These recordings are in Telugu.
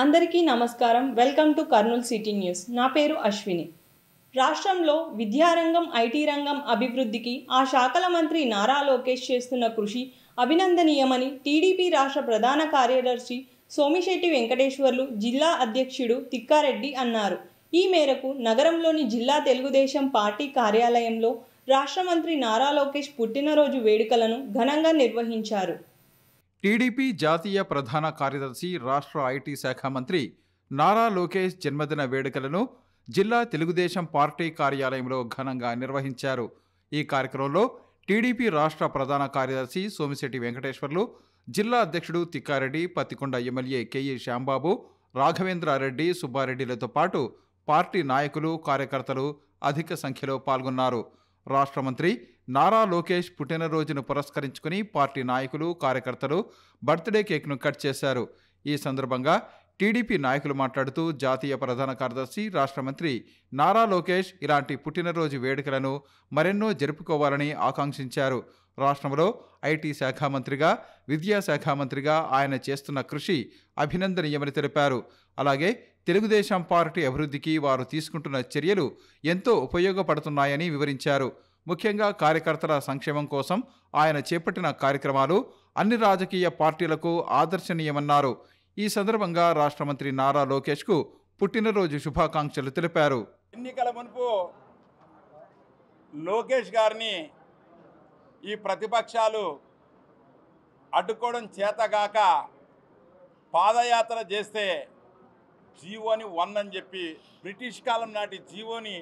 అందరికీ నమస్కారం. Welcome to Kurnool city news. నా పేరు అశ్విని. రాష్ట్రంలో విద్యారంగం, ఐటీ రంగం అభివృద్ధికి ఆ శాఖల మంత్రి నారా లోకేష్ చేస్తున్న కృషి అభినందనీయమని టీడీపీ రాష్ట్ర ప్రధాన కార్యదర్శి సోమిశెట్టి వెంకటేశ్వర్లు, జిల్లా అధ్యక్షుడు తిక్కారెడ్డి అన్నారు. ఈ మేరకు నగరంలోని జిల్లా తెలుగుదేశం పార్టీ కార్యాలయంలో రాష్ట్ర మంత్రి నారా లోకేష్ పుట్టినరోజు వేడుకలను ఘనంగా నిర్వహించారు. టీడీపీ జాతీయ ప్రధాన కార్యదర్శి, రాష్ట్ర ఐటీ శాఖ మంత్రి నారా లోకేష్ జన్మదిన వేడుకలను జిల్లా తెలుగుదేశం పార్టీ కార్యాలయంలో ఘనంగా నిర్వహించారు. ఈ కార్యక్రమంలో టీడీపీ రాష్ట్ర ప్రధాన కార్యదర్శి సోమిశెట్టి వెంకటేశ్వర్లు, జిల్లా అధ్యక్షుడు తిక్కారెడ్డి, పత్తికొండ ఎమ్మెల్యే కేఈ శ్యాంబాబు, రాఘవేంద్రారెడ్డి, సుబ్బారెడ్డిలతో పాటు పార్టీ నాయకులు, కార్యకర్తలు అధిక సంఖ్యలో పాల్గొన్నారు. రాష్ట్ర మంత్రి నారా లోకేష్ పుట్టినరోజును పురస్కరించుకుని పార్టీ నాయకులు, కార్యకర్తలు బర్త్డే కేక్ను కట్ చేశారు. ఈ సందర్భంగా టీడీపీ నాయకులు మాట్లాడుతూ జాతీయ ప్రధాన కార్యదర్శి, రాష్ట్ర మంత్రి నారా లోకేష్ ఇలాంటి పుట్టినరోజు వేడుకలను మరెన్నో జరుపుకోవాలని ఆకాంక్షించారు. రాష్ట్రంలో ఐటీ శాఖ మంత్రిగా, విద్యాశాఖ మంత్రిగా ఆయన చేస్తున్న కృషి అభినందనీయమని తెలిపారు. అలాగే తెలుగుదేశం పార్టీ అభివృద్ధికి వారు తీసుకుంటున్న చర్యలు ఎంతో ఉపయోగపడుతున్నాయని వివరించారు. ముఖ్యంగా కార్యకర్తల సంక్షేమం కోసం ఆయన చేపట్టిన కార్యక్రమాలు అన్ని రాజకీయ పార్టీలకు ఆదర్శనీయమన్నారు. ఈ సందర్భంగా రాష్ట్ర మంత్రి నారా లోకేష్కు పుట్టినరోజు శుభాకాంక్షలు తెలిపారు. ఎన్నికల మునుపు లోకేష్ గారిని ఈ ప్రతిపక్షాలు అడ్డుకోవడం చేతగాక పాదయాత్ర చేస్తే జీవోని 1 అని చెప్పి బ్రిటిష్ కాలం నాటి జీవోని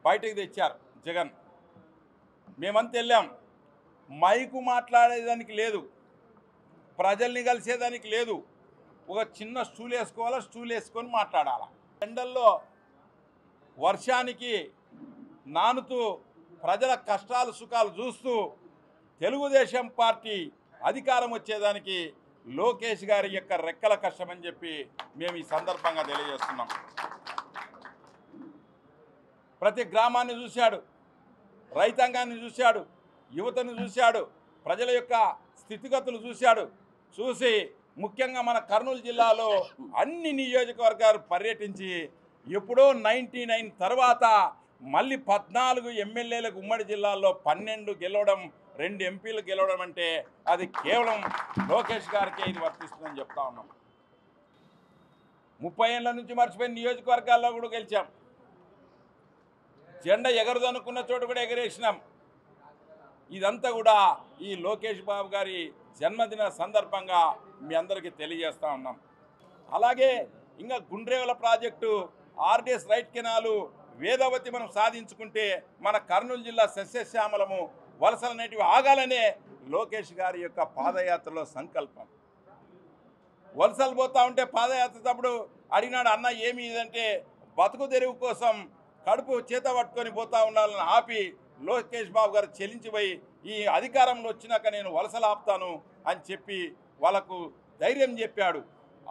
బయటకు తెచ్చారు జగన్. మేమంతా వెళ్ళాం. మైకు మాట్లాడేదానికి లేదు, ప్రజల్ని కలిసేదానికి లేదు. ఒక చిన్న స్టూల్ వేసుకోవాలా, స్టూల్ వేసుకొని మాట్లాడాలా. ఎండల్లో వర్షానికి నానుతూ ప్రజల కష్టాలు సుఖాలు చూస్తూ తెలుగుదేశం పార్టీ అధికారం వచ్చేదానికి లోకేష్ గారి యొక్క రెక్కల కష్టమని చెప్పి మేము ఈ సందర్భంగా తెలియజేస్తున్నాం. ప్రతి గ్రామాన్ని చూశాడు, రైతాంగాన్ని చూశాడు, యువతను చూశాడు, ప్రజల యొక్క స్థితిగతులు చూశాడు. చూసి ముఖ్యంగా మన కర్నూలు జిల్లాలో అన్ని నియోజకవర్గాలు పర్యటించి ఎప్పుడో 99 తర్వాత మళ్ళీ 14 ఎమ్మెల్యేలకు ఉమ్మడి జిల్లాల్లో 12 గెలవడం, 2 ఎంపీలు గెలవడం అంటే అది కేవలం లోకేష్ గారికే ఇది వర్తిస్తుందని చెప్తా ఉన్నాం. 30 ఏళ్ళ నుంచి మర్చిపోయిన నియోజకవర్గాల్లో కూడా గెలిచాం. జెండా ఎగరదనుకున్న చోటు కూడా ఎగరేసినాం. ఇదంతా కూడా ఈ లోకేష్ బాబు గారి జన్మదిన సందర్భంగా మీ అందరికీ తెలియజేస్తూ ఉన్నాం. అలాగే ఇంకా Gundrevula project, RDS right canal, Vedavathi మనం సాధించుకుంటే మన కర్నూలు జిల్లా సస్యశ్యామలము, వలసలు అనేటివి ఆగాలనే లోకేష్ గారి యొక్క పాదయాత్రలో సంకల్పం. వలసలు పోతా ఉంటే పాదయాత్ర తప్పుడు అడిగినాడు, అన్న ఏమి ఇదంటే బతుకు తెరువు కోసం కడుపు చేత పట్టుకొని పోతా ఉండాలని ఆపి లోకేష్ బాబు గారు చెలించిపోయి ఈ అధికారంలో వచ్చినాక నేను వలసలు ఆపుతాను అని చెప్పి వాళ్ళకు ధైర్యం చెప్పాడు.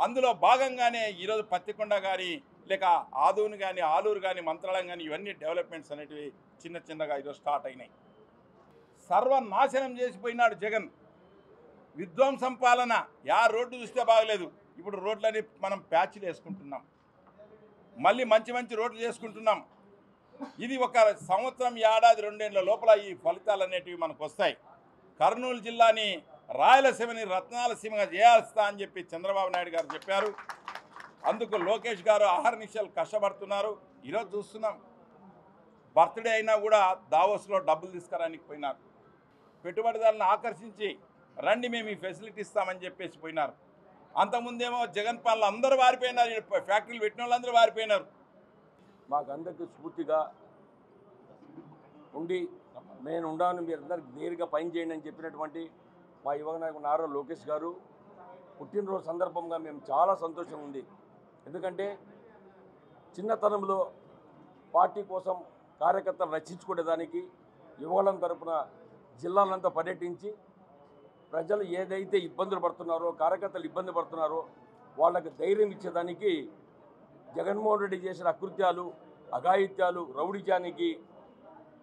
అందులో భాగంగానే ఈరోజు పత్తికొండ కానీ, లేక ఆదూని కానీ, ఆలూరు కానీ, మంత్రాలయం కానీ ఇవన్నీ డెవలప్మెంట్స్ అనేటివి చిన్న చిన్నగా ఈరోజు స్టార్ట్ అయినాయి. సర్వనాశనం చేసిపోయినాడు జగన్. విధ్వంసం పాలన. రోడ్డు చూస్తే బాగలేదు, ఇప్పుడు రోడ్లని మనం ప్యాచ్లు వేసుకుంటున్నాం, మళ్ళీ మంచి మంచి రోడ్లు చేసుకుంటున్నాం. ఇది ఒక సంవత్సరం, ఏడాది, 2 ఏళ్ల లోపల ఈ ఫలితాలు అనేటివి మనకు వస్తాయి. కర్నూలు జిల్లాని రాయలసీమని రత్నాలసీమగా చేయాల్స్తా అని చెప్పి చంద్రబాబు నాయుడు గారు చెప్పారు. అందుకు లోకేష్ గారు అహర్నిశలు కష్టపడుతున్నారు. ఈరోజు చూస్తున్నాం, బర్త్డే అయినా కూడా దావోస్లో డబ్బులు తీసుకురానికి పోయినారు. పెట్టుబడిదారులను ఆకర్షించి రండి మేము ఈ ఫెసిలిటీ ఇస్తామని చెప్పేసి పోయినారు. అంతకుముందేమో జగన్ పాలన అందరూ వారిపోయినారు, ఫ్యాక్టరీలు పెట్టిన వాళ్ళందరూ వారిపోయినారు. మాకందరికీ స్ఫూర్తిగా ఉండి నేను ఉండాను, మీరందరికీ నేరుగా పని చేయండి అని చెప్పినటువంటి మా యువ నాయకుడు నారా లోకేష్ గారు పుట్టినరోజు సందర్భంగా మేము చాలా సంతోషం ఉంది. ఎందుకంటే చిన్నతనంలో పార్టీ కోసం కార్యకర్తలు రక్షించుకునేదానికి యువకులం తరపున జిల్లాలంతా పర్యటించి ప్రజలు ఏదైతే ఇబ్బందులు పడుతున్నారో, కార్యకర్తలు ఇబ్బంది పడుతున్నారో వాళ్ళకి ధైర్యం ఇచ్చేదానికి జగన్మోహన్ రెడ్డి చేసిన అకృత్యాలు, అఘాయిత్యాలు, రౌడీజానికి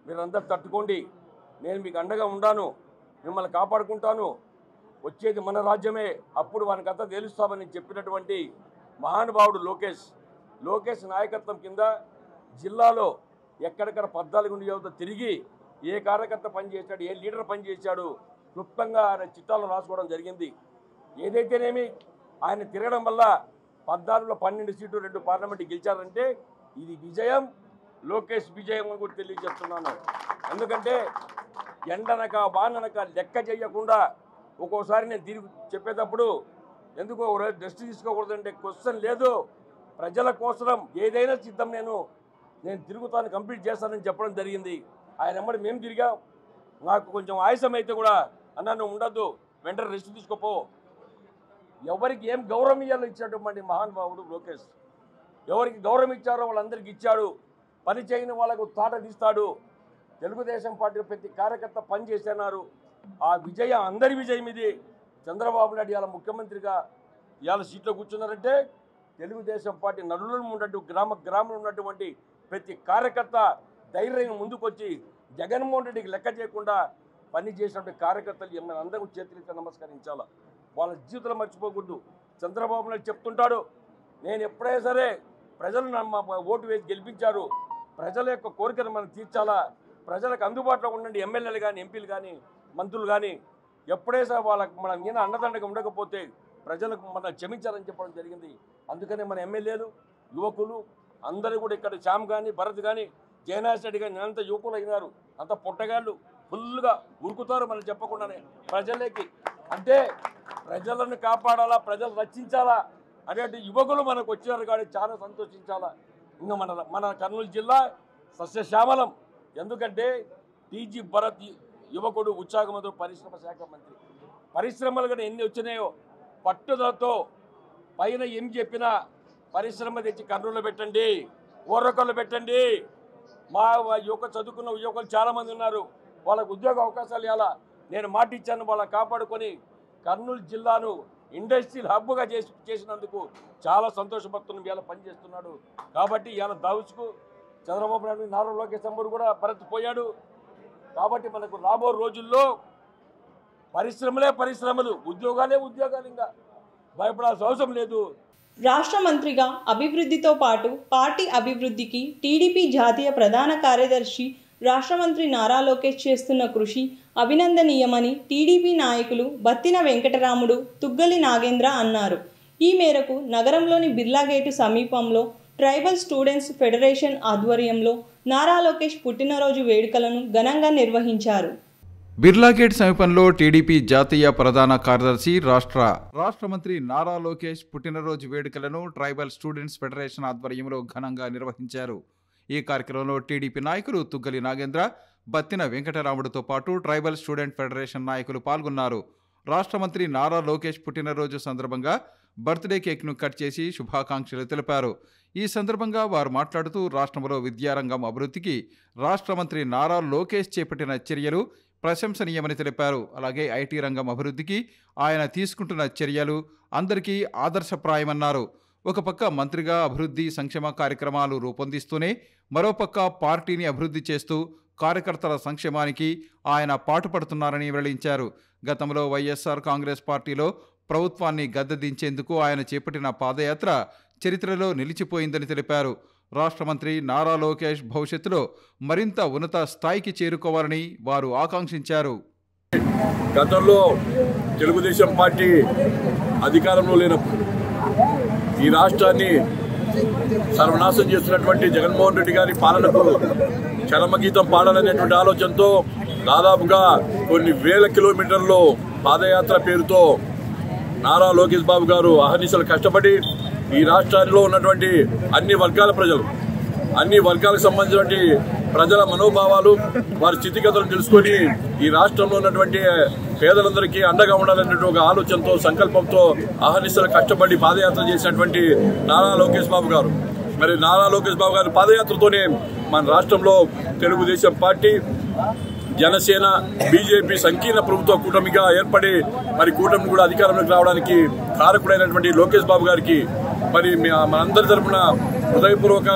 మీరందరూ తట్టుకోండి, నేను మీకు అండగా ఉంటాను, మిమ్మల్ని కాపాడుకుంటాను, వచ్చేది మన రాజ్యమే, అప్పుడు వానికంతా తేలుస్తామని చెప్పినటువంటి మహానుభావుడు లోకేష్ నాయకత్వం కింద జిల్లాలో ఎక్కడెక్కడ 14 నియోజకవర్గాలు తిరిగి ఏ కార్యకర్త పనిచేశాడు, ఏ లీడర్ పనిచేశాడు క్లుప్తంగా ఆయన చిట్టాలు రాసుకోవడం జరిగింది. ఏదైతేనేమి ఆయన తిరగడం వల్ల 14లో 12 సీట్లు 2 పార్లమెంట్ గెలిచారంటే ఇది విజయం, లోకేష్ విజయం అని కూడా తెలియజేస్తున్నాను. ఎందుకంటే ఎండనక వాననక లెక్క చేయకుండా ఒక్కోసారి నేను తిరిగి చెప్పేటప్పుడు ఎందుకో దృష్టి తీసుకోకూడదంటే క్వశ్చన్ లేదు, ప్రజల కోసం ఏదైనా సిద్ధం, నేను తిరుగుతాను, కంప్లీట్ చేస్తానని చెప్పడం జరిగింది. ఆయన వెంబడి మేము తిరిగాం. నాకు కొంచెం ఆయాసం అయితే కూడా అన్నా నువ్వు ఉండద్దు, వెంటనే రెస్ట్ తీసుకోపో. ఎవరికి ఏం గౌరవం ఇవ్వాలో ఇచ్చేటువంటి మహానుభావుడు లోకేష్. ఎవరికి గౌరవం ఇచ్చారో వాళ్ళందరికీ ఇచ్చాడు. పని చేయని వాళ్ళకు తాట తీస్తాడు. తెలుగుదేశం పార్టీ ప్రతి కార్యకర్త పని చేస్తున్నారు. ఆ విజయం అందరి విజయం ఇది. చంద్రబాబు నాయుడు ఇవాళ ముఖ్యమంత్రిగా ఇవాళ సీట్లో కూర్చున్నారంటే తెలుగుదేశం పార్టీ నలుగురు ఉన్నట్టు గ్రామంలో ఉన్నటువంటి ప్రతి కార్యకర్త ధైర్యంగా ముందుకొచ్చి జగన్మోహన్ రెడ్డికి లెక్క చేయకుండా పని చేసినటువంటి కార్యకర్తలు మన అందరూ చేతులెత్తి నమస్కరించాలా. వాళ్ళ జీవితాలు మర్చిపోకూడదు. చంద్రబాబు నాయుడు చెప్తుంటాడు, నేను ఎప్పుడైనా సరే ప్రజలు ఓటు వేసి గెలిపించారు, ప్రజల యొక్క కోరికను మనం తీర్చాలా, ప్రజలకు అందుబాటులో ఉండండి, ఎమ్మెల్యేలు కానీ ఎంపీలు కానీ మంత్రులు కానీ ఎప్పుడైనా వాళ్ళకి మనం మీద అండదండగా ఉండకపోతే ప్రజలకు మనం క్షమించాలని చెప్పడం జరిగింది. అందుకనే మన ఎమ్మెల్యేలు యువకులు అందరూ కూడా ఇక్కడ శ్యామ్ కానీ భరత్ కానీ జయనాథ్ రెడ్డి కానీ అంత యువకులు అయినారు, అంత పొట్టగాళ్ళు ఫుల్గా ఉరుకుతారు మనం చెప్పకుండానే ప్రజలకి. అంటే ప్రజలను కాపాడాలా, ప్రజలు రక్షించాలా అనేటి యువకులు మనకు వచ్చారు కాబట్టి చాలా సంతోషించాలా. ఇంకా మన కర్నూలు జిల్లా సస్యశ్యామలం. ఎందుకంటే టీజీ భరత్ యువకుడు ఉత్సాహంతో పరిశ్రమ శాఖ మంత్రి. పరిశ్రమలు కూడా ఎన్ని వచ్చినాయో పట్టుదలతో పైన ఏం చెప్పినా పరిశ్రమ తెచ్చి కర్నూలులో పెట్టండి, ఓరకొల్లో పెట్టండి. మా చదువుకున్న యువకులు చాలామంది ఉన్నారు, వాళ్ళకు ఉద్యోగ అవకాశాలు ఇవ్వాలా. నేను మాట ఇచ్చాను, వాళ్ళని కాపాడుకొని కర్నూలు జిల్లాను ఇండస్ట్రియల్ హబ్గా చేసినందుకు చాలా సంతోషపడుతున్నాం. ఇవాళ పనిచేస్తున్నాడు కాబట్టి ఇవాళ దావుస్కు చంద్రబాబు నాయుడు నారా లోకేష్ కూడా భరత్ పోయాడు కాబట్టి మనకు రాబో రోజుల్లో పరిశ్రమలు ఉద్యోగాలు ఇంకా భయపడాల్సిన అవసరం లేదు. రాష్ట్ర మంత్రిగా అభివృద్ధితో పాటు పార్టీ అభివృద్ధికి టీడీపీ జాతీయ ప్రధాన కార్యదర్శి రాష్ట్ర మంత్రి నారా లోకేష్ చేస్తున్న కృషి అభినందనీయమని టీడీపీ నాయకులు బత్తిన వెంకటరాముడు, తుగ్గలి నాగేంద్ర అన్నారు. ఈ మేరకు నగరంలోని బిర్లాగేటు సమీపంలో ట్రైబల్ స్టూడెంట్స్ ఫెడరేషన్ ఆధ్వర్యంలో నారా లోకేష్ పుట్టినరోజు వేడుకలను ఘనంగా నిర్వహించారు. బిర్లాగేట్ సమీపంలో టీడీపీ జాతీయ ప్రధాన కార్యదర్శి రాష్ట్ర మంత్రి నారా లోకేష్ పుట్టినరోజు వేడుకలను ట్రైబల్ స్టూడెంట్స్ ఫెడరేషన్ ఆధ్వర్యంలో ఘనంగా నిర్వహించారు. ఈ కార్యక్రమంలో టీడీపీ నాయకులు తుగ్గలి నాగేంద్ర, బత్తిన వెంకటరాముడితో పాటు ట్రైబల్ స్టూడెంట్ ఫెడరేషన్ నాయకులు పాల్గొన్నారు. రాష్ట్ర మంత్రి నారా లోకేష్ పుట్టినరోజు సందర్భంగా బర్త్డే కేక్ను కట్ చేసి శుభాకాంక్షలు తెలిపారు. ఈ సందర్భంగా వారు మాట్లాడుతూ రాష్ట్రంలో విద్యారంగం అభివృద్ధికి రాష్ట్ర మంత్రి నారా లోకేష్ చేపట్టిన చర్యలు ప్రశంసనీయమని తెలిపారు. అలాగే ఐటీ రంగం అభివృద్ధికి ఆయన తీసుకుంటున్న చర్యలు అందరికీ ఆదర్శప్రాయమన్నారు. ఒక పక్క మంత్రిగా అభివృద్ధి సంక్షేమ కార్యక్రమాలు రూపొందిస్తూనే మరోపక్క పార్టీని అభివృద్ధి చేస్తూ కార్యకర్తల సంక్షేమానికి ఆయన పాటుపడుతున్నారని వెల్లడించారు. గతంలో వైఎస్ఆర్ కాంగ్రెస్ పార్టీలో ప్రభుత్వాన్ని గద్దెదించేందుకు ఆయన చేపట్టిన పాదయాత్ర చరిత్రలో నిలిచిపోయిందని తెలిపారు. రాష్ట్ర మంత్రి నారా లోకేష్ భవిష్యత్తులో మరింత ఉన్నత స్థాయికి చేరుకోవాలని వారు ఆకాంక్షించారు. గతంలో తెలుగుదేశం పార్టీ అధికారంలో లేనప్పుడు ఈ రాష్ట్రాన్ని సర్వనాశనం చేస్తున్నటువంటి జగన్మోహన్ రెడ్డి గారి పాలనకు చరమగీతం పాడాలనేటువంటి ఆలోచనతో దాదాపుగా కొన్ని వేల కిలోమీటర్లు పాదయాత్ర పేరుతో నారా లోకేష్ బాబు గారు అహర్నిశలు కష్టపడి ఈ రాష్ట్రాల్లో ఉన్నటువంటి అన్ని వర్గాలకు సంబంధించినటువంటి ప్రజల మనోభావాలు, వారి స్థితిగతులను తెలుసుకొని ఈ రాష్ట్రంలో ఉన్నటువంటి పేదలందరికీ అండగా ఉండాలనే ఒక ఆలోచనతో సంకల్పంతో అహర్నిశలు కష్టపడి పాదయాత్ర చేసినటువంటి నారా లోకేష్ బాబు గారు. మరి నారా లోకేష్ బాబు గారి పాదయాత్రతోనే మన రాష్ట్రంలో తెలుగుదేశం పార్టీ, జనసేన, బీజేపీ సంకీర్ణ ప్రభుత్వ కూటమిగా ఏర్పడి మరి కూటమి కూడా అధికారంలోకి రావడానికి కారకుడైనటువంటి లోకేష్ బాబు గారికి మరి మనందరి తరఫున హృదయపూర్వక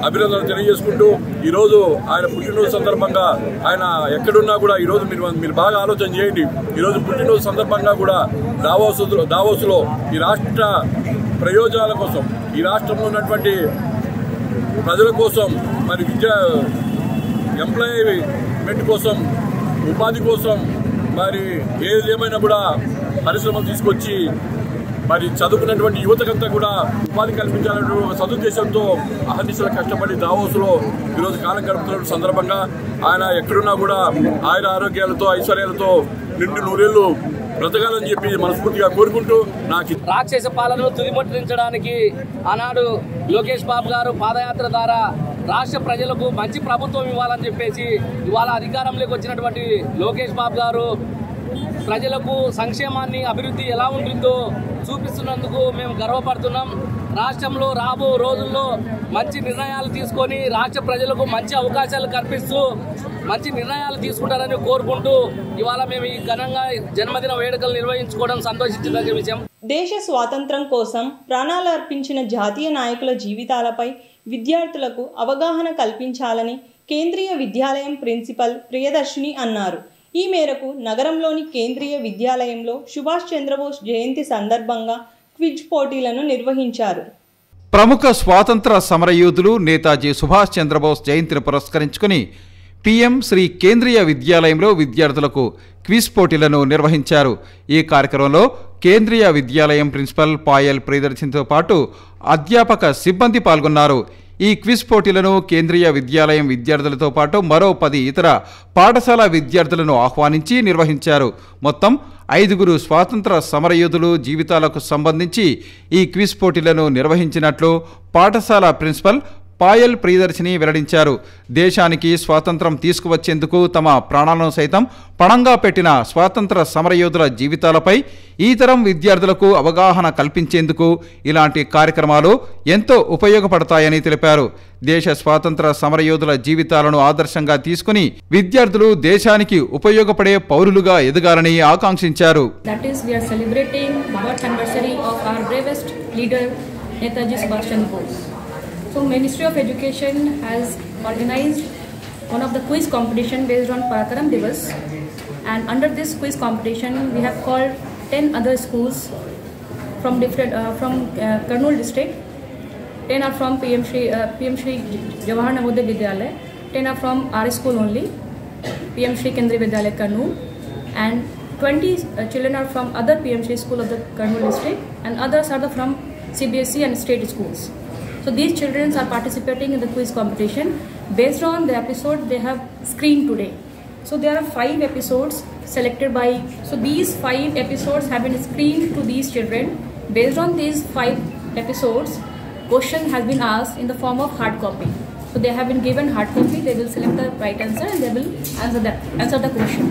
అభినందనలు తెలియజేసుకుంటూ ఈరోజు ఆయన పుట్టినరోజు సందర్భంగా ఆయన ఎక్కడున్నా కూడా ఈరోజు మీరు బాగా ఆలోచన చేయండి. ఈరోజు పుట్టినరోజు సందర్భంగా కూడా దావోస్లో ఈ రాష్ట్ర ప్రయోజనాల కోసం, ఈ రాష్ట్రంలో ఉన్నటువంటి ప్రజల కోసం, మరి ఎంప్లాయ్మెంట్ కోసం, ఉపాధి కోసం, మరి ఏమైనా కూడా పరిశ్రమలు తీసుకొచ్చి మరి చదువుకున్నటువంటి యువతకంతా కూడా ఉపాధి కల్పించాలనే ఒక సదుద్దేశంతో అహర్నిశలు కష్టపడి దావోస్లో ఈరోజు కాలం గడుపుతున్న సందర్భంగా ఆయన ఎక్కడున్నా కూడా ఆయన ఆరోగ్యాలతో ఐశ్వర్యాలతో నిండు నూరేళ్లు బ్రతకాలని చెప్పి మనస్ఫూర్తిగా కోరుకుంటూ నాకు రాక్షస పాలనను తుదిముట్టించడానికి ఆనాడు లోకేష్ బాబు గారు పాదయాత్ర ద్వారా రాష్ట్ర ప్రజలకు మంచి ప్రభుత్వం ఇవ్వాలని చెప్పేసి ఇవాళ అధికారంలోకి వచ్చినటువంటి లోకేష్ బాబు గారు ప్రజలకు సంక్షేమాన్ని, అభివృద్ధి ఎలా ఉంటుందో చూపిస్తున్నందుకు మేము గర్వపడుతున్నాం. రాష్ట్రంలో రాబో రోజుల్లో మంచి నిర్ణయాలు తీసుకొని రాష్ట్ర ప్రజలకు మంచి అవకాశాలు కల్పిస్తూ మంచి నిర్ణయాలు తీసుకుంటారని కోరుకుంటూ ఇవాళ మేము ఈ ఘనంగా జన్మదిన వేడుకలు నిర్వహించుకోవడం సంతోషించదగ్గ విషయం. దేశ స్వాతంత్రం కోసం ప్రాణాలు అర్పించిన జాతీయ నాయకుల జీవితాలపై విద్యార్థులకు అవగాహన కల్పించాలని కేంద్రీయ విద్యాలయం ప్రిన్సిపల్ ప్రియదర్శిని అన్నారు. ఈ మేరకు నగరంలోని కేంద్రీయ విద్యాలయంలో సుభాష్ చంద్రబోస్ జయంతి సందర్భంగా క్విజ్ పోటీలను నిర్వహించారు. ప్రముఖ స్వాతంత్ర సమరయోధులు నేతాజీ సుభాష్ చంద్రబోస్ జయంతిని పురస్కరించుకుని పీఎం శ్రీ కేంద్రీయ విద్యాలయంలో విద్యార్థులకు క్విజ్ పోటీలను నిర్వహించారు. ఈ కార్యక్రమంలో కేంద్రీయ విద్యాలయం ప్రిన్సిపల్ పాయల్ ప్రియదర్శినితో పాటు అధ్యాపక సిబ్బంది పాల్గొన్నారు. ఈ క్విజ్ పోటీలను కేంద్రీయ విద్యాలయం విద్యార్థులతో పాటు మరో 10 ఇతర పాఠశాల విద్యార్థులను ఆహ్వానించి నిర్వహించారు. మొత్తం 5 స్వాతంత్ర సమరయోధులు జీవితాలకు సంబంధించి ఈ క్విజ్ పోటీలను నిర్వహించినట్లు పాఠశాల ప్రిన్సిపల్ పాయల్ ప్రియదర్శిని వెల్లడించారు. దేశానికి స్వాతంత్రం తీసుకువచ్చేందుకు తమ ప్రాణాలను సైతం పణంగా పెట్టిన స్వాతంత్ర సమరయోధుల జీవితాలపై ఈ తరం విద్యార్థులకు అవగాహన కల్పించేందుకు ఇలాంటి కార్యక్రమాలు ఎంతో ఉపయోగపడతాయని తెలిపారు. దేశ స్వాతంత్ర సమరయోధుల జీవితాలను ఆదర్శంగా తీసుకుని విద్యార్థులు దేశానికి ఉపయోగపడే పౌరులుగా ఎదగాలని ఆకాంక్షించారు. So Ministry of Education has organized one of the quiz competition based on Parakaram Divas, and under this quiz competition we have called 10 other schools from different Kurnool district. 10 are from PM Shri Jawahar Navodaya Vidyalaya, 10 are from our school only, PM Shri Kendriya Vidyalaya Kurnool, and 20 children are from other PM Shri school of the Kurnool district, and others are from CBSE and state schools. So these children are participating in the quiz competition based on the episode they have screened today. So there are 5 episodes selected by, so these 5 episodes have been screened to these children. Based on these 5 episodes, question has been asked in the form of hard copy. So they have been given hard copy, they will select the right answer and they will answer the question.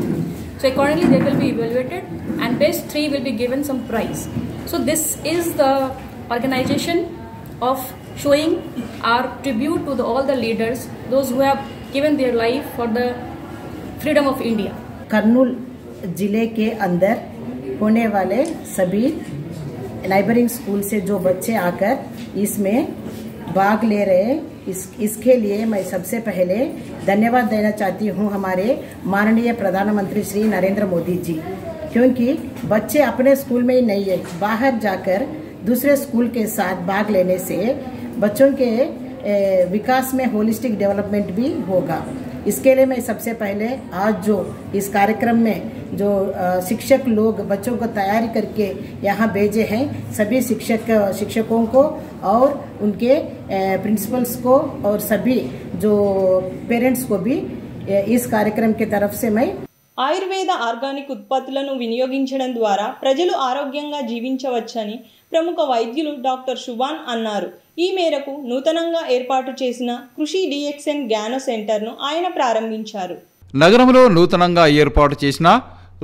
So accordingly they will be evaluated and best 3 will be given some prize. So this is the organization of showing our tribute to all the leaders, those who have given their life for the freedom of India. Kurnool जिले के अंदर होने वाले सभी नाइबरिंग स्कूल से जो बच्चे आकर इसमें भाग ले रहे हैं, इसके लिए मैं सबसे पहले धन्यवाद देना चाहती हूँ हमारे माननीय प्रधानमंत्री श्री नरेंद्र मोदी जी, क्योंकि बच्चे अपने स्कूल में ही नहीं है, बाहर जाकर दूसरे स्कूल के साथ भाग लेने से बच्चों के विकास में होलिस्टिक डेवलपमेंट भी होगा। इसके लिए मैं सबसे पहले आज जो इस कार्यक्रम में जो शिक्षक लोग बच्चों को तैयारी करके यहाँ भेजे हैं, सभी शिक्षकों को और उनके प्रिंसिपल्स को और सभी जो पेरेंट्स को भी इस कार्यक्रम की तरफ से मैं ఆయుర్వేద ఆర్గానిక్ ఉత్పత్తులను వినియోగించడం ద్వారా ప్రజలు ఆరోగ్యంగా జీవించవచ్చని ప్రముఖ వైద్యులు డాక్టర్ శుభాన్ అన్నారు. ఈ మేరకు నూతనంగా ఏర్పాటు చేసిన కృషి డిఎక్స్ఎన్ గ్యానో సెంటర్ను ఆయన ప్రారంభించారు. నగరంలో నూతనంగా ఏర్పాటు చేసిన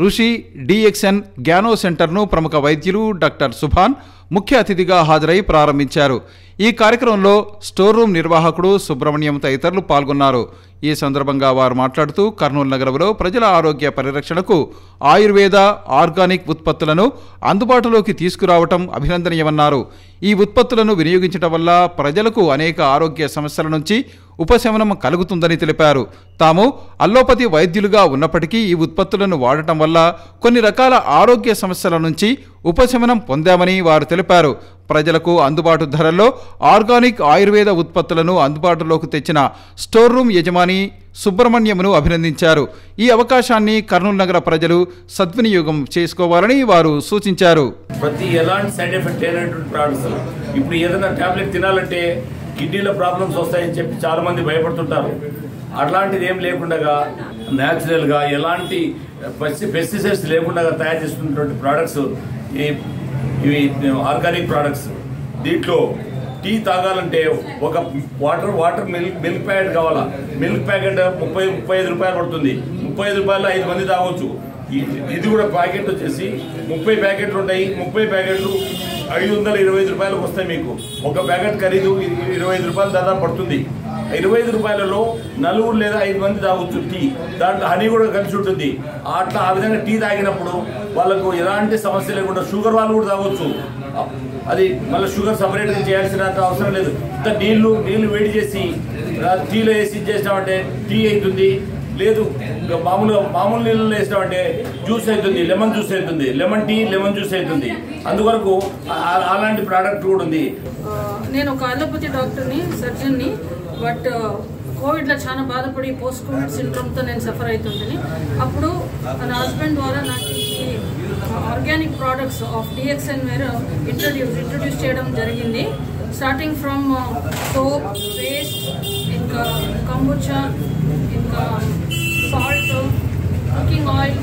ఋషి డిఎక్స్ఎన్ గ్యానో సెంటర్ను ప్రముఖ వైద్యులు డాక్టర్ సుభాన్ ముఖ్య అతిథిగా హాజరై ప్రారంభించారు. ఈ కార్యక్రమంలో స్టోర్ రూమ్ నిర్వాహకుడు సుబ్రహ్మణ్యం తదితరులు పాల్గొన్నారు. ఈ సందర్భంగా వారు మాట్లాడుతూ కర్నూలు నగరంలో ప్రజల ఆరోగ్య పరిరక్షణకు ఆయుర్వేద ఆర్గానిక్ ఉత్పత్తులను అందుబాటులోకి తీసుకురావటం అభినందనీయమన్నారు. ఈ ఉత్పత్తులను వినియోగించడం వల్ల ప్రజలకు అనేక ఆరోగ్య సమస్యల నుంచి ఉపశమనం కలుగుతుందని తెలిపారు. తాము అల్లోపతి వైద్యులుగా ఉన్నప్పటికీ ఈ ఉత్పత్తులను వాడటం వల్ల కొన్ని రకాల ఆరోగ్య సమస్యల నుంచి ఉపశమనం పొందామని వారు తెలిపారు. ప్రజలకు అందుబాటు ధరల్లో ఆర్గానిక్ ఆయుర్వేద ఉత్పత్తులను అందుబాటులోకి తెచ్చిన స్టోర్ రూమ్ యజమాని సుబ్రహ్మణ్యంను అభినందించారు. ఈ అవకాశాన్ని కర్నూలు నగర ప్రజలు సద్వినియోగం చేసుకోవాలని వారు సూచించారు. ప్రతి ఎలాంటి సైడ్ ఎఫెక్ట్ లేనటువంటి ప్రోడక్ట్స్. ఇప్పుడు ఏదైనా టాబ్లెట్ తినాలంటే కిడ్నీలో ప్రాబ్లమ్స్ వస్తాయని చెప్పి చాలా మంది భయపడుతుంటారు. అట్లాంటిది ఏం లేకుండా న్యాచురల్గా ఎలాంటి పెస్టిసైడ్స్ లేకుండా తయారు చేస్తున్నటువంటి ప్రోడక్ట్స్ ఇవి ఆర్గానిక్ ప్రోడక్ట్స్. దీంట్లో టీ తాగాలంటే ఒక వాటర్ మిల్క్ ప్యాకెట్ కావాలా. మిల్క్ ప్యాకెట్ 35 రూపాయలు పడుతుంది. 35 రూపాయలు 5 మంది తాగొచ్చు. ఇది కూడా ప్యాకెట్ వచ్చేసి 30 ప్యాకెట్లు ఉంటాయి. 30 ప్యాకెట్లు 525 రూపాయలకు వస్తాయి. మీకు ఒక ప్యాకెట్ ఖరీదు 25 రూపాయలు దాదాపు పడుతుంది. 25 రూపాయలలో 4 లేదా 5 మంది తాగొచ్చు టీ. దాంట్లో హనీ కూడా కలిసి ఉంటుంది. అట్లా ఆ విధంగా టీ తాగినప్పుడు వాళ్ళకు ఎలాంటి సమస్య లేకుండా షుగర్ వాళ్ళు కూడా తాగొచ్చు. అది మళ్ళీ షుగర్ సపరేట్గా చేయాల్సినంత అవసరం లేదు. ఇంత నీళ్లు వేడి చేసి టీలో వేసి చేసినామంటే టీ అవుతుంది. లేదు మామూలు నీళ్ళలో వేసినామంటే జ్యూస్ అవుతుంది, లెమన్ జ్యూస్ అవుతుంది, లెమన్ టీ లెమన్ జ్యూస్ అవుతుంది. అందువరకు అలాంటి ప్రోడక్ట్ కూడా ఉంది. నేను ఒక అలోపతి డాక్టర్ని, సర్జన్ని. బట్ కోవిడ్లో చాలా బాధపడి పోస్ట్ కోవిడ్ సిండ్రోమ్తో నేను సఫర్ అవుతుందని అప్పుడు నా హస్బెండ్ ద్వారా నాకు ఈ organic products of DXN where introduce చేయడం జరిగింది. స్టార్టింగ్ ఫ్రమ్ సోప్, పేస్ట్, ఇంకా కంబుచా, ఇంకా salt, cooking oil,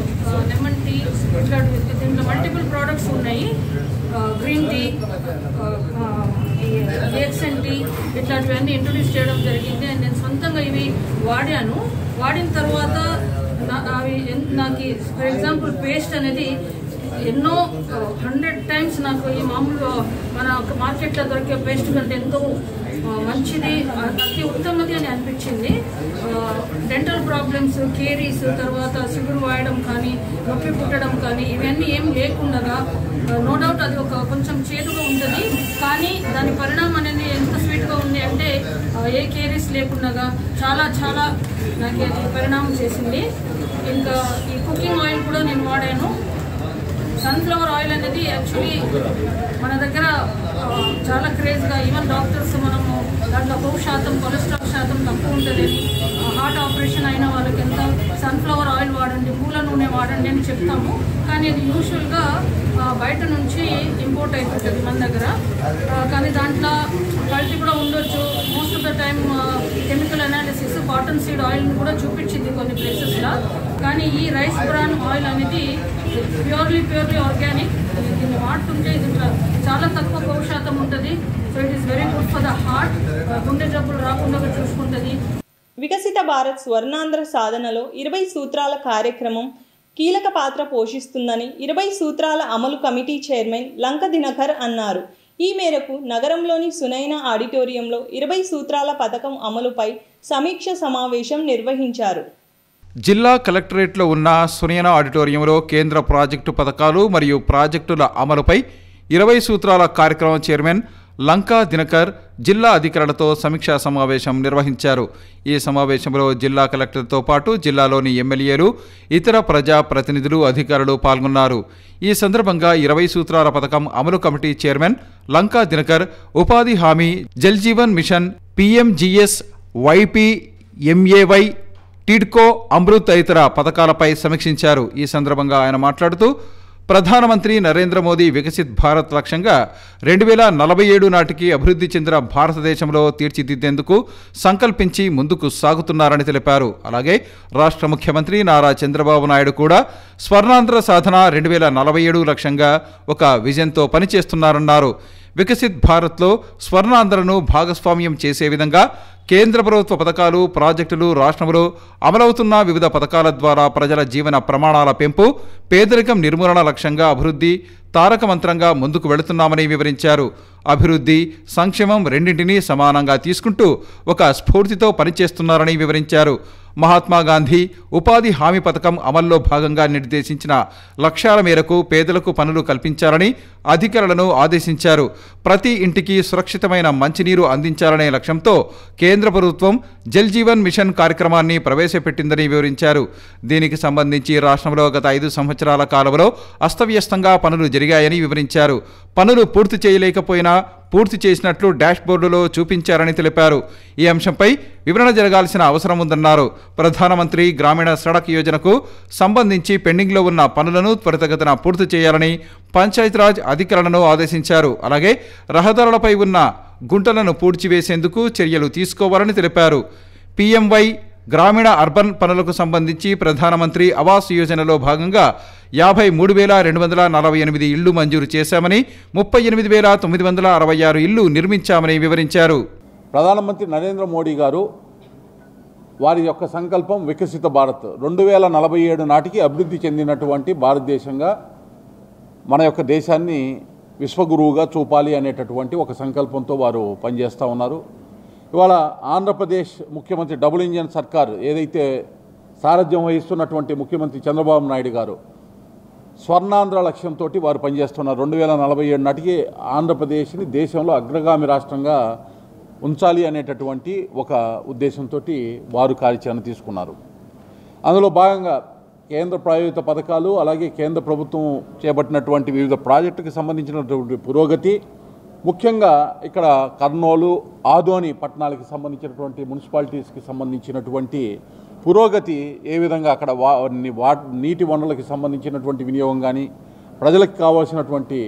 lemon tea, ఇట్లా దీంట్లో మల్టిపుల్ ప్రోడక్ట్స్ ఉన్నాయి. గ్రీన్ టీ, DXN టీ, ఇట్లాంటివన్నీ ఇంట్రొడ్యూస్ చేయడం జరిగింది. అండ్ నేను సొంతంగా ఇవి వాడాను. వాడిన తర్వాత అవి నాకు ఫర్ ఎగ్జాంపుల్ పేస్ట్ అనేది ఎన్నో 100 టైమ్స్ నాకు ఈ మామూలు మన మార్కెట్లో దొరికే పేస్ట్ కంటే ఎంతో మంచిది, అతి ఉత్తమది అని అనిపించింది. డెంటల్ ప్రాబ్లమ్స్, కేరీస్, తర్వాత సిగురు వాయడం కానీ, నొప్పి పుట్టడం కానీ ఇవన్నీ ఏం లేకుండా, నో డౌట్ అది ఒక కొంచెం చేదుగా ఉంటుంది, కానీ దాని పరిణామం అనేది ఎంత స్వీట్గా ఉంది అంటే ఏ కేరీస్ లేకుండా చాలా చాలా నాకు అది పరిణామం చేసింది. ఇంకా ఈ కుకింగ్ ఆయిల్ కూడా నేను వాడాను. సన్ఫ్లవర్ ఆయిల్ అనేది యాక్చువల్లీ మన దగ్గర చాలా క్రేజ్గా, ఈవెన్ డాక్టర్స్ మనము దాంట్లో కొవ్వు శాతం, కొలెస్ట్రాల్ శాతం తక్కువ ఉంటుంది, హార్ట్ ఆపరేషన్ అయిన వాళ్ళకి ఎంత సన్ఫ్లవర్ ఆయిల్ వాడండి, పూల నూనె వాడండి అని చెప్తాము. కానీ అది యూజువల్గా బయట నుంచి ఇంపోర్ట్ అయిపోతుంది మన దగ్గర. కానీ దాంట్లో కల్తీ కూడా ఉండొచ్చు. Most of the time chemical analysis cotton seed ఆయిల్ని కూడా చూపించింది కొన్ని ప్లేసెస్లో. కానీ ఈ రైస్ బ్రాన్ ఆయిల్ అనేది ప్యూర్లీ ఆర్గానిక్. దీన్ని వాడుతుంటే దీంట్లో చాలా తక్కువ కొవ్వు శాతం ఉంటుంది. So it is very good for the heart. గుండె జబ్బులు రాకుండా చూసుకుంటుంది. వికసిత భారత్ స్వర్ణాంధ్ర సాధనలో 20 సూత్రాల కార్యక్రమం కీలక పాత్ర పోషిస్తుందని 20 సూత్రాల అమలు కమిటీ చైర్మన్ లంక దినకర్ అన్నారు. ఈ మేరకు నగరంలోని సునైన ఆడిటోరియంలో 20 సూత్రాల పథకం అమలుపై సమీక్ష సమావేశం నిర్వహించారు. జిల్లా కలెక్టరేట్లో ఉన్న సునైన ఆడిటోరియంలో కేంద్ర ప్రాజెక్టు పథకాలు మరియు ప్రాజెక్టుల అమలుపై 20 సూత్రాల కార్యక్రమం చైర్మన్ లంకా దినకర్ జిల్లా అధికారులతో సమీక్షా సమావేశం నిర్వహించారు. ఈ సమావేశంలో జిల్లా కలెక్టర్తో పాటు జిల్లాలోని ఎమ్మెల్యేలు, ఇతర ప్రజా ప్రతినిధులు, అధికారులు పాల్గొన్నారు. ఈ సందర్భంగా 20 సూత్రాల పథకం అమలు కమిటీ చైర్మన్ లంకా దినకర్ ఉపాధి హామీ, Jal Jeevan mission, PMGS, YPMAY, TIDCO, Amrut తదితర పథకాలపై సమీక్షించారు. ఈ సందర్భంగా ఆయన మాట్లాడుతూ ప్రధానమంత్రి నరేంద్ర మోదీ వికసిత్ భారత్ లక్ష్యంగా 2047 నాటికి అభివృద్ధి చెందిన భారతదేశంలో తీర్చిదిద్దేందుకు సంకల్పించి ముందుకు సాగుతున్నారని తెలిపారు. అలాగే రాష్ట్ర ముఖ్యమంత్రి నారా చంద్రబాబు నాయుడు కూడా స్వర్ణాంధ్ర సాధన 2047 లక్ష్యంగా ఒక విజన్తో పనిచేస్తున్నారన్నారు. వికసిత్ భారత్లో స్వర్ణాంధ్రను భాగస్వామ్యం చేసే విధంగా కేంద్ర ప్రభుత్వ పథకాలు, ప్రాజెక్టులు, రాష్ట్రంలో అమలవుతున్న వివిధ పథకాల ద్వారా ప్రజల జీవన ప్రమాణాల పెంపు, పేదరికం నిర్మూలన లక్ష్యంగా అభివృద్ధి తారక మంత్రంగా ముందుకు వెళుతున్నామని వివరించారు. అభివృద్ధి, సంక్షేమం రెండింటినీ సమానంగా తీసుకుంటూ ఒక స్ఫూర్తితో పనిచేస్తున్నారని వివరించారు. మహాత్మా గాంధీ ఉపాధి హామీ పథకం అమల్లో భాగంగా నిర్దేశించిన లక్ష్యాల మేరకు పేదలకు పనులు కల్పించాలని అధికారులను ఆదేశించారు. ప్రతి ఇంటికి సురక్షితమైన మంచినీరు అందించాలనే లక్ష్యంతో కేంద్ర ప్రభుత్వం జల్ జీవన్ మిషన్ కార్యక్రమాన్ని ప్రవేశపెట్టిందని వివరించారు. దీనికి సంబంధించి రాష్ట్రంలో గత 5 సంవత్సరాల కాలంలో అస్తవ్యస్తంగా పనులు జరిగాయని వివరించారు. పనులు పూర్తి చేయలేకపోయినా పూర్తి చేసినట్లు డాష్బోర్డులో చూపించారని తెలిపారు. ఈ అంశంపై వివరణ జరగాల్సిన అవసరం ఉందన్నారు. ప్రధానమంత్రి గ్రామీణ సడక్ యోజనకు సంబంధించి పెండింగ్లో ఉన్న పనులను త్వరితగతిన పూర్తి చేయాలని పంచాయతీరాజ్ అధికారులను ఆదేశించారు. అలాగే రహదారులపై ఉన్న గుంటలను పూడ్చివేసేందుకు చర్యలు తీసుకోవాలని తెలిపారు. PMY గ్రామీణ అర్బన్ పనులకు సంబంధించి ప్రధానమంత్రి ఆవాస్ యోజనలో భాగంగా 53,248 ఇళ్లు మంజూరు చేశామని 38,966 ఇళ్లు నిర్మించామని వివరించారు. ప్రధానమంత్రి నరేంద్ర మోడీ గారు వారి యొక్క సంకల్పం వికసిత భారత్ 2047 నాటికి అభివృద్ధి చెందినటువంటి భారతదేశంగా మన యొక్క దేశాన్ని విశ్వగురువుగా చూపాలి అనేటటువంటి ఒక సంకల్పంతో వారు పనిచేస్తూ ఉన్నారు. ఇవాళ ఆంధ్రప్రదేశ్ ముఖ్యమంత్రి డబుల్ ఇంజన్ సర్కార్ ఏదైతే సారథ్యం వహిస్తున్నటువంటి ముఖ్యమంత్రి చంద్రబాబు నాయుడు గారు స్వర్ణాంధ్ర లక్ష్యంతో వారు పనిచేస్తున్నారు. 2047 నాటికి ఆంధ్రప్రదేశ్ని దేశంలో అగ్రగామి రాష్ట్రంగా ఉంచాలి అనేటటువంటి ఒక ఉద్దేశంతో వారు కార్యాచరణ తీసుకున్నారు. అందులో భాగంగా కేంద్ర ప్రాయోజిత పథకాలు అలాగే కేంద్ర ప్రభుత్వం చేపట్టినటువంటి వివిధ ప్రాజెక్టుకి సంబంధించినటువంటి పురోగతి, ముఖ్యంగా ఇక్కడ కర్నూలు ఆదోని పట్టణాలకు సంబంధించినటువంటి మున్సిపాలిటీస్కి సంబంధించినటువంటి పురోగతి ఏ విధంగా అక్కడ నీటి వనరులకు సంబంధించినటువంటి వినియోగం కానీ ప్రజలకు కావాల్సినటువంటి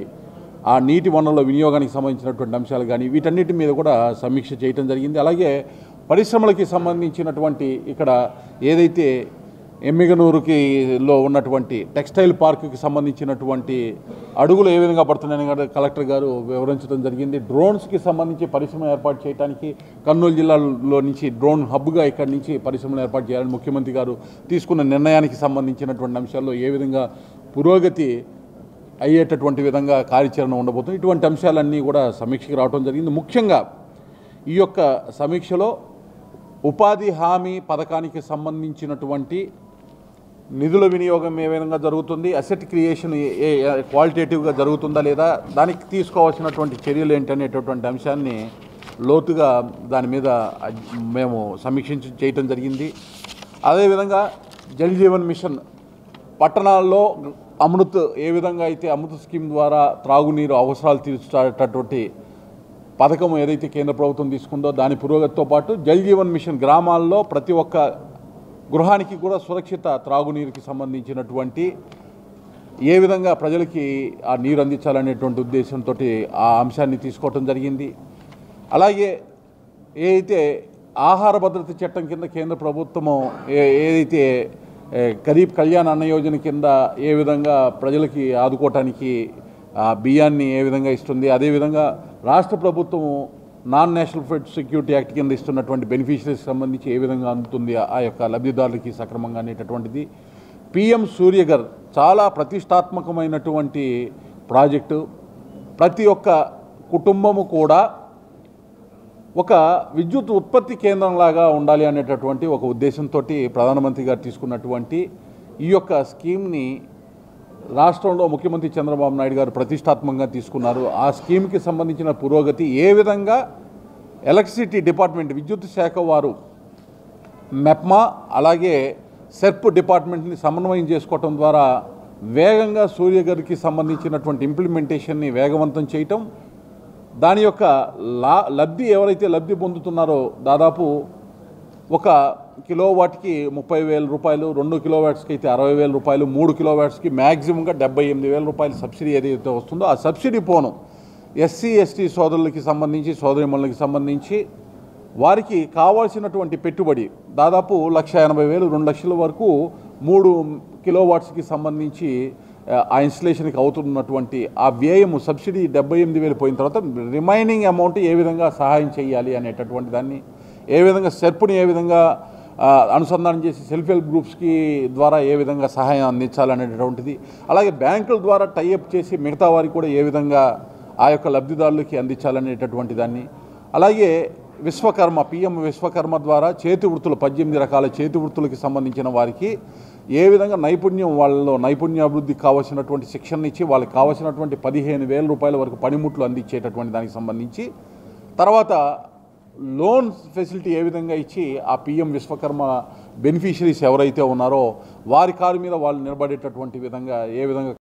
ఆ నీటి వనరుల వినియోగానికి సంబంధించినటువంటి అంశాలు కానీ వీటన్నిటి మీద కూడా సమీక్ష చేయడం జరిగింది. అలాగే పరిశ్రమలకి సంబంధించినటువంటి ఇక్కడ ఏదైతే ఎమ్మిగనూరులో ఉన్నటువంటి టెక్స్టైల్ పార్కుకి సంబంధించినటువంటి అడుగులు ఏ విధంగా పడుతున్నాయని కలెక్టర్ గారు వివరించడం జరిగింది. డ్రోన్స్కి సంబంధించి పరిశ్రమ ఏర్పాటు చేయడానికి కర్నూలు జిల్లాలో నుంచి డ్రోన్ హబ్గా ఇక్కడి నుంచి పరిశ్రమలు ఏర్పాటు చేయాలని ముఖ్యమంత్రి గారు తీసుకున్న నిర్ణయానికి సంబంధించినటువంటి అంశాల్లో ఏ విధంగా పురోగతి అయ్యేటటువంటి విధంగా కార్యాచరణ ఉండబోతుంది. ఇటువంటి అంశాలన్నీ కూడా సమీక్షకి రావడం జరిగింది. ముఖ్యంగా ఈ యొక్క సమీక్షలో ఉపాధి హామీ పథకానికి సంబంధించినటువంటి నిధుల వినియోగం ఏ విధంగా జరుగుతుంది, అసెట్ క్రియేషన్ క్వాలిటేటివ్గా జరుగుతుందా లేదా, దానికి తీసుకోవాల్సినటువంటి చర్యలు ఏంటనేటటువంటి అంశాన్ని లోతుగా దాని మీద మేము సమీక్షించి చేయటం జరిగింది. అదేవిధంగా జల్ జీవన్ మిషన్ పట్టణాల్లో అమృత్ ఏ విధంగా అయితే అమృత్ స్కీమ్ ద్వారా త్రాగునీరు అవసరాలు తీర్చేటటువంటి పథకం ఏదైతే కేంద్ర ప్రభుత్వం తీసుకుందో దాని పురోగతితో పాటు జల్ జీవన్ మిషన్ గ్రామాల్లో ప్రతి ఒక్క గృహానికి కూడా సురక్షిత త్రాగునీరుకి సంబంధించినటువంటి ఏ విధంగా ప్రజలకి ఆ నీరు అందించాలనేటువంటి ఉద్దేశంతో ఆ అంశాన్ని తీసుకోవటం జరిగింది. అలాగే ఏదైతే ఆహార భద్రత చట్టం కింద కేంద్ర ప్రభుత్వము ఏదైతే గరీబ్ కళ్యాణ్ అన్న యోజన కింద ఏ విధంగా ప్రజలకి ఆదుకోవటానికి బియ్యాన్ని ఏ విధంగా ఇస్తుంది, అదేవిధంగా రాష్ట్ర ప్రభుత్వము non national food security act కింద ఇస్తున్నటువంటి బెనిఫిషరీస్కి సంబంధించి ఏ విధంగా అందుతుంది ఆ యొక్క లబ్ధిదారులకి సక్రమంగా అనేటటువంటిది. PM సూర్యఘర్ చాలా ప్రతిష్టాత్మకమైనటువంటి ప్రాజెక్టు. ప్రతి ఒక్క కుటుంబము కూడా ఒక విద్యుత్ ఉత్పత్తి కేంద్రంలాగా ఉండాలి అనేటటువంటి ఒక ఉద్దేశంతో ప్రధానమంత్రి గారు తీసుకున్నటువంటి ఈ యొక్క స్కీమ్ని రాష్ట్రంలో ముఖ్యమంత్రి చంద్రబాబు నాయుడు గారు ప్రతిష్టాత్మకంగా తీసుకున్నారు. ఆ స్కీమ్కి సంబంధించిన పురోగతి ఏ విధంగా ఎలక్ట్రిసిటీ డిపార్ట్మెంట్ విద్యుత్ శాఖ వారు మెప్మా అలాగే సెర్ప్ డిపార్ట్మెంట్ని సమన్వయం చేసుకోవటం ద్వారా వేగంగా సూర్యఘర్కి సంబంధించినటువంటి ఇంప్లిమెంటేషన్ని వేగవంతం చేయటం, దాని యొక్క లబ్ధి ఎవరైతే లబ్ధి పొందుతున్నారో దాదాపు ఒక కిలోవాట్కి 30,000 రూపాయలు, 2 కిలోవాట్స్కి అయితే 60,000 రూపాయలు, 3 కిలోవాట్స్కి మ్యాక్సిమంగా 78,000 రూపాయలు సబ్సిడీ ఏదైతే వస్తుందో ఆ సబ్సిడీ పోను SC ST సోదరులకి సంబంధించి సోదరిమణులకి సంబంధించి వారికి కావాల్సినటువంటి పెట్టుబడి దాదాపు 1,80,000 2 లక్షల వరకు 3 కిలోవాట్స్కి సంబంధించి ఆ ఇన్స్టలేషన్కి అవుతున్నటువంటి ఆ వ్యయము సబ్సిడీ 78,000 పోయిన తర్వాత రిమైనింగ్ అమౌంట్ ఏ విధంగా సహాయం చేయాలి అనేటటువంటి దాన్ని, ఏ విధంగా సెర్ప్ని ఏ విధంగా అనుసంధానం చేసి సెల్ఫ్ హెల్ప్ గ్రూప్స్కి ద్వారా ఏ విధంగా సహాయం అందించాలనేటటువంటిది, అలాగే బ్యాంకుల ద్వారా టైఅప్ చేసి మిగతా వారికి కూడా ఏ విధంగా ఆ యొక్క లబ్ధిదారులకి అందించాలనేటటువంటి దాన్ని, అలాగే విశ్వకర్మ పిఎం విశ్వకర్మ ద్వారా చేతి వృత్తులు 18 రకాల చేతి వృత్తులకి సంబంధించిన వారికి ఏ విధంగా నైపుణ్యం వాళ్ళలో నైపుణ్యాభివృద్ధికి కావాల్సినటువంటి శిక్షణ ఇచ్చి వాళ్ళకి కావాల్సినటువంటి 15,000 రూపాయల వరకు పనిముట్లు అందించేటటువంటి దానికి సంబంధించి తర్వాత లోన్ ఫెసిలిటీ ఏ విధంగా ఇచ్చి ఆ పిఎం విశ్వకర్మ బెనిఫిషరీస్ ఎవరైతే ఉన్నారో వారి కారు మీద వాళ్ళు నిలబడేటటువంటి విధంగా ఏ విధంగా